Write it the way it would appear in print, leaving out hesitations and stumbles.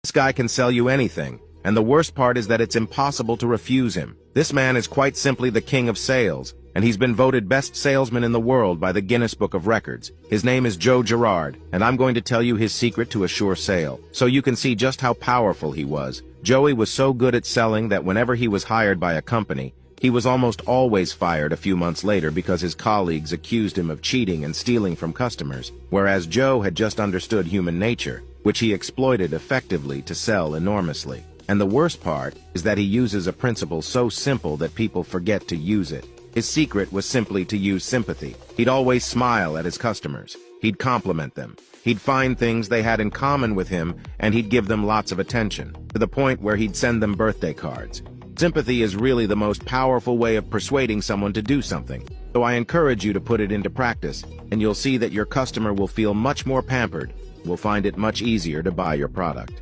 This guy can sell you anything, and the worst part is that it's impossible to refuse him. This man is quite simply the king of sales, and he's been voted best salesman in the world by the Guinness Book of Records. His name is Joe Girard, and I'm going to tell you his secret to a sure sale, so you can see just how powerful he was. Joey was so good at selling that whenever he was hired by a company, he was almost always fired a few months later because his colleagues accused him of cheating and stealing from customers, whereas Joe had just understood human nature, which he exploited effectively to sell enormously. And the worst part is that he uses a principle so simple that people forget to use it. His secret was simply to use sympathy. He'd always smile at his customers. He'd compliment them. He'd find things they had in common with him, and he'd give them lots of attention, to the point where he'd send them birthday cards. Sympathy is really the most powerful way of persuading someone to do something, so I encourage you to put it into practice, and you'll see that your customer will feel much more pampered, will find it much easier to buy your product.